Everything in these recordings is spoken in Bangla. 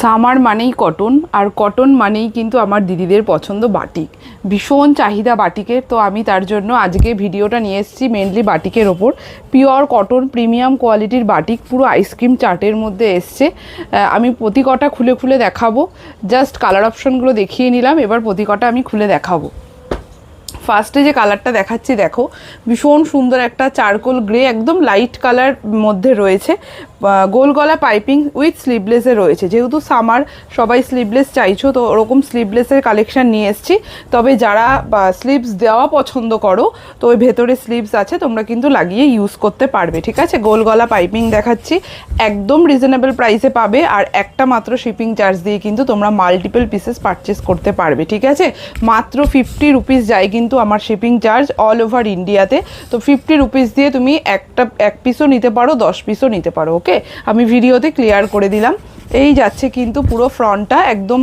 সামার মানেই কটন, আর কটন মানেই কিন্তু আমার দিদিদের পছন্দ বাটিক। ভীষণ চাহিদা বাটিকের, তো আমি তার জন্য আজকে ভিডিওটা নিয়ে এসেছি মেনলি বাটিকের ওপর। পিওর কটন প্রিমিয়াম কোয়ালিটির বাটিক, পুরো আইসক্রিম চার্টের মধ্যে এসছে। আমি প্রতি কটা খুলে খুলে দেখাবো, জাস্ট কালার অপশনগুলো দেখিয়ে নিলাম, এবার প্রতি কটা আমি খুলে দেখাবো। ফার্স্টে যে কালারটা দেখাচ্ছি দেখো, ভীষণ সুন্দর একটা চারকোল গ্রে, একদম লাইট কালার মধ্যে রয়েছে, গোল গলা পাইপিং উইথ স্লিভলেসে রয়েছে। যেহেতু সামার সবাই স্লিভলেস চাইছো, তো ওরকম স্লিভলেসের কালেকশান নিয়ে এসেছি। তবে যারা স্লিভস দেওয়া পছন্দ করো, তো ওই ভেতরে স্লিভস আছে, তোমরা কিন্তু লাগিয়ে ইউজ করতে পারবে। ঠিক আছে, গোল গলা পাইপিং দেখাচ্ছি, একদম রিজনেবল প্রাইসে পাবে, আর একটা মাত্র শিপিং চার্জ দিয়ে কিন্তু তোমরা মাল্টিপল পিসেস পারচেস করতে পারবে। ঠিক আছে, মাত্র 50 রুপিস যায় কিন্তু আমার শিপিং চার্জ অল ওভার ইন্ডিয়াতে। তো 50 রুপিস দিয়ে তুমি এক পিসও নিতে পারো, 10 পিসও নিতে পারো। ওকে, আমি ভিডিওতে ক্লিয়ার করে দিলাম। এই যাচ্ছে কিন্তু পুরো ফ্রন্টটা একদম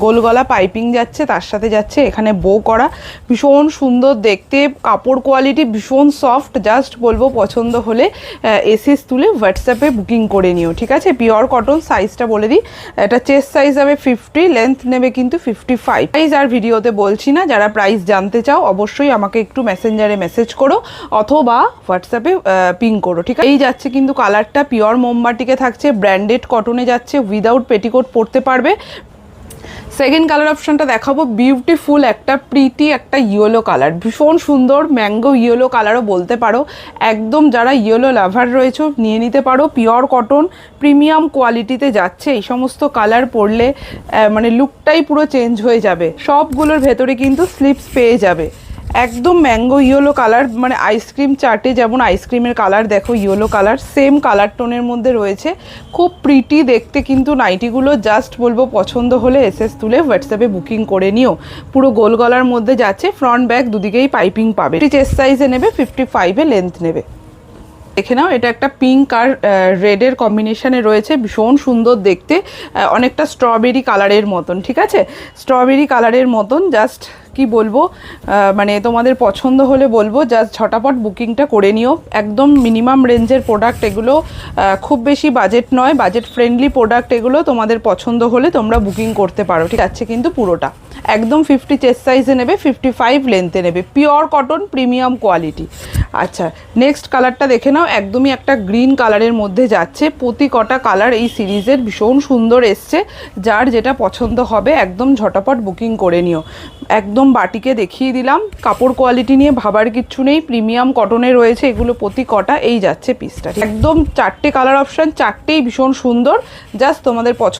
গোল গলা পাইপিং যাচ্ছে, তার সাথে যাচ্ছে এখানে বো করা, ভীষণ সুন্দর দেখতে, কাপড় কোয়ালিটি ভীষণ সফট। জাস্ট বলবো পছন্দ হলে এসএস তুলে হোয়াটসঅ্যাপে বুকিং করে নিও। ঠিক আছে, পিওর কটন। সাইজটা বলে দিই, এটা চেস্ট সাইজ হবে 50, লেন্থ নেবে কিন্তু 55। প্রাইস আর ভিডিওতে বলছি না, যারা প্রাইস জানতে চাও অবশ্যই আমাকে একটু মেসেঞ্জারে মেসেজ করো অথবা হোয়াটসঅ্যাপে পিং করো। ঠিক আছে, এই যাচ্ছে কিন্তু কালারটা পিওর মোমবাটিকে থাকছে, ব্র্যান্ডেড কটনে যাচ্ছে, উইদাউট পেটিকোট পরতে পারবে। সেকেন্ড কালার অপশনটা দেখাবো, বিউটিফুল একটা প্রিটি একটা ইয়েলো কালার, ভীষণ সুন্দর ম্যাঙ্গো ইয়েলো কালারও বলতে পারো। একদম যারা ইয়েলো লাভার রয়েছে নিয়ে নিতে পারো। পিওর কটন প্রিমিয়াম কোয়ালিটিতে যাচ্ছে, এই সমস্ত কালার পরলে মানে লুকটাই পুরো চেঞ্জ হয়ে যাবে। সবগুলোর ভেতরে কিন্তু স্লিপস পেয়ে যাবে। একদম ম্যাঙ্গো ইয়েলো কালার, মানে আইসক্রিম চাটে যেমন আইসক্রিমের কালার দেখো, ইয়েলো কালার সেম কালার টোনের মধ্যে রয়েছে, খুব প্রিটি দেখতে কিন্তু নাইটিগুলো। জাস্ট বলবো পছন্দ হলে এসএস তুলে হোয়াটসঅ্যাপে বুকিং করে নিও। পুরো গোল গলার মধ্যে যাচ্ছে, ফ্রন্ট ব্যাক দুদিকেই পাইপিং পাবে। চেস্ট সাইজে নেবে 55, লেন্থ নেবে। দেখে নাও, এটা একটা পিঙ্ক আর রেডের কম্বিনেশনে রয়েছে, ভীষণ সুন্দর দেখতে, অনেকটা স্ট্রবেরি কালারের মতন। ঠিক আছে, স্ট্রবেরি কালারের মতন, জাস্ট কি বলবো, মানে তোমাদের পছন্দ হলে বলবো জাস্ট ঝটাপট বুকিংটা করে নিও। একদম মিনিমাম রেঞ্জের প্রোডাক্ট এগুলো, খুব বেশি বাজেট নয়, বাজেট ফ্রেন্ডলি প্রোডাক্ট এগুলো। তোমাদের পছন্দ হলে তোমরা বুকিং করতে পারো। ঠিক আছে, কিন্তু পুরোটা একদম 50 চেস্ট সাইজে নেবে, 55 লেন্থে নেবে, পিওর কটন প্রিমিয়াম কোয়ালিটি। আচ্ছা, নেক্সট কালারটা দেখে নাও, একদমই একটা গ্রিন কালারের মধ্যে যাচ্ছে। প্রতি কটা কালার এই সিরিজের ভীষণ সুন্দর এসছে, যার যেটা পছন্দ হবে একদম ঝটাপট বুকিং করে নিও। একদম বাটিকে দেখিয়ে দিলাম, কাপড় কোয়ালিটি নিয়ে ভাবার কিচ্ছু নেই, প্রিমিয়াম কটনে রয়েছে এগুলো প্রতি কটা। এই যাচ্ছে পিসটা, একদম 4টে কালার অপশান, 4টেই ভীষণ সুন্দর, জাস্ট তোমাদের পছন্দ